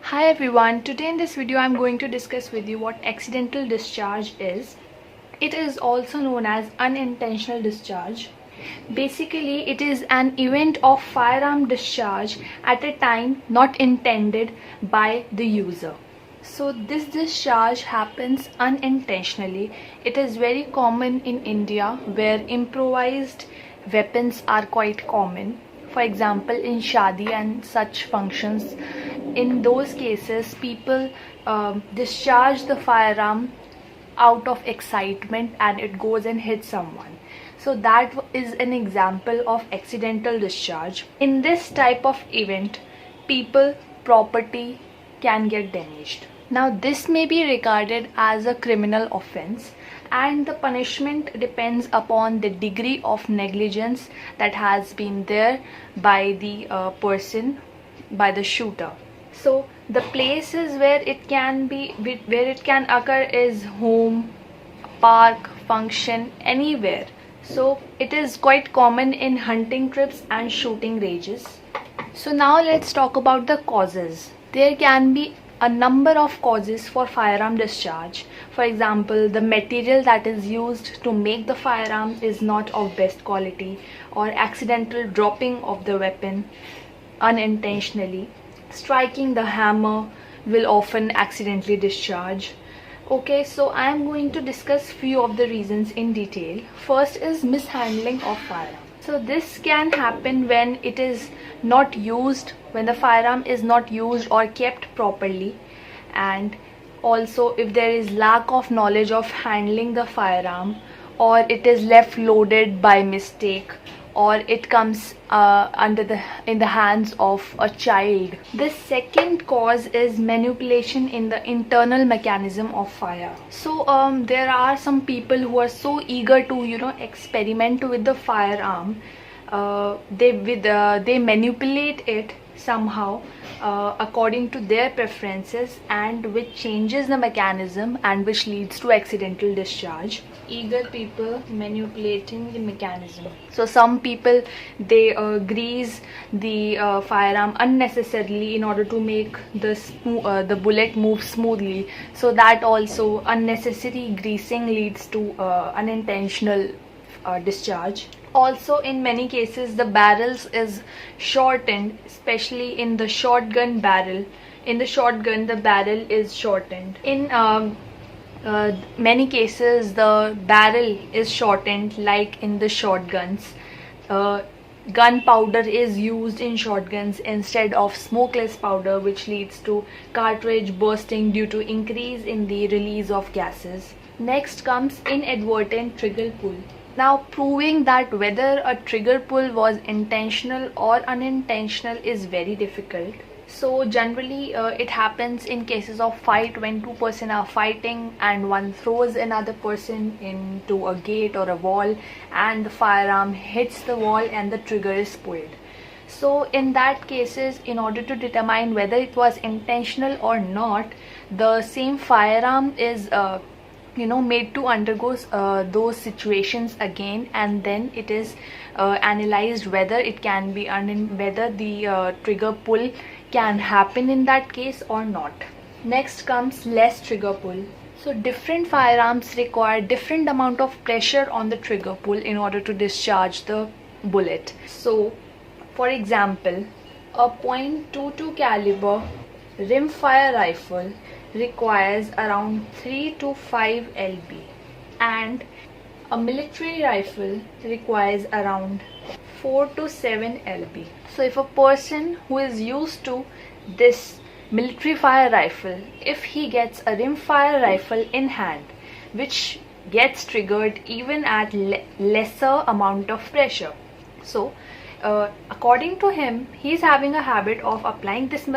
Hi everyone, today in this video I'm going to discuss with you what accidental discharge is. It is also known as unintentional discharge. Basically, it is an event of firearm discharge at a time not intended by the user. So this discharge happens unintentionally. It is very common in India where improvised weapons are quite common. For example, in shadi and such functions, in those cases people discharge the firearm out of excitement and it goes and hits someone. So that is an example of accidental discharge. In this type of event, people, property can get damaged. Now this may be regarded as a criminal offense and the punishment depends upon the degree of negligence that has been there by the person, by the shooter. So the places where it can occur is home, park, function, anywhere. So it is quite common in hunting trips and shooting ranges. So now let's talk about the causes. There can be a number of causes for firearm discharge. For example, the material that is used to make the firearm is not of best quality, or accidental dropping of the weapon unintentionally. Striking the hammer will often accidentally discharge. Okay, so I am going to discuss few of the reasons in detail. First is mishandling of firearm. So this can happen when it is not used, when the firearm is not used or kept properly, and also if there is lack of knowledge of handling the firearm, or it is left loaded by mistake, or it comes in the hands of a child. The second cause is manipulation in the internal mechanism of fire. So there are some people who are so eager to experiment with the firearm. They manipulate it somehow according to their preferences, and which changes the mechanism and which leads to accidental discharge. Eager people manipulating the mechanism. So some people, they grease the firearm unnecessarily in order to make the bullet move smoothly. So that also unnecessary greasing leads to unintentional discharge. Also, in many cases the barrels is shortened, especially in the shotgun barrel. In the shotgun, the barrel is shortened. In many cases the barrel is shortened, like in the shotguns. Gunpowder is used in shotguns instead of smokeless powder, which leads to cartridge bursting due to increase in the release of gases. Next comes inadvertent trigger pull. Now, proving that whether a trigger pull was intentional or unintentional is very difficult. So generally it happens in cases of fight, when two persons are fighting and one throws another person into a gate or a wall, and the firearm hits the wall and the trigger is pulled. So in that cases, in order to determine whether it was intentional or not, the same firearm is made to undergo those situations again, and then it is analyzed whether it can be whether the trigger pull can happen in that case or not. Next comes less trigger pull. So different firearms require different amount of pressure on the trigger pull in order to discharge the bullet. So for example, a .22 caliber rimfire rifle requires around 3 to 5 lb, and a military rifle requires around 4 to 7 lb. So if a person who is used to this military fire rifle, if he gets a rimfire rifle in hand which gets triggered even at lesser amount of pressure, so according to him, he is having a habit of applying this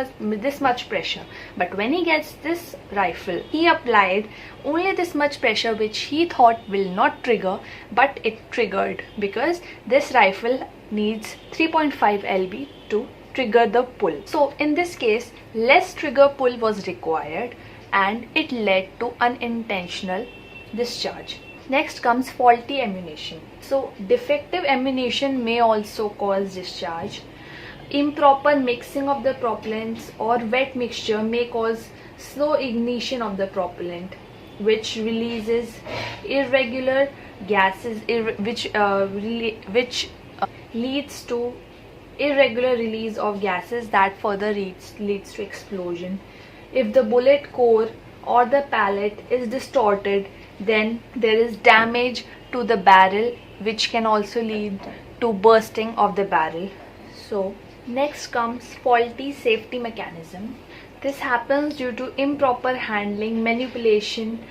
much pressure, but when he gets this rifle, he applied only this much pressure which he thought will not trigger, but it triggered, because this rifle needs 3.5 lb to trigger the pull. So in this case, less trigger pull was required and it led to unintentional discharge. Next comes faulty ammunition. So defective ammunition may also cause discharge. Improper mixing of the propellants or wet mixture may cause slow ignition of the propellant, which releases irregular gases, which leads to irregular release of gases that further leads to explosion. If the bullet core or the pallet is distorted, then there is damage to the barrel, which can also lead to bursting of the barrel. So next comes faulty safety mechanism. This happens due to improper handling, manipulation,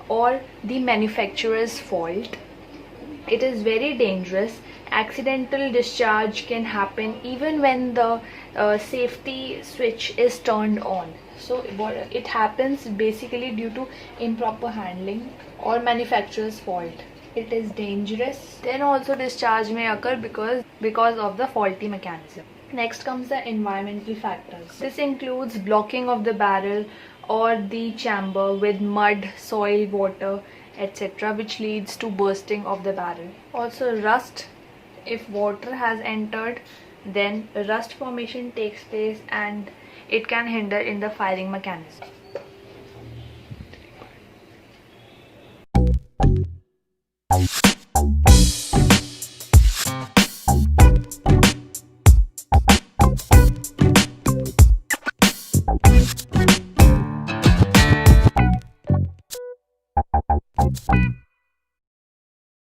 or the manufacturer's fault. It is very dangerous. Accidental discharge can happen even when the safety switch is turned on. So it happens basically due to improper handling or manufacturer's fault. It is dangerous. Then also discharge may occur because of the faulty mechanism. Next comes the environmental factors. This includes blocking of the barrel or the chamber with mud, soil, water, etc., which leads to bursting of the barrel. Also rust. If water has entered, then rust formation takes place and it can hinder in the firing mechanism.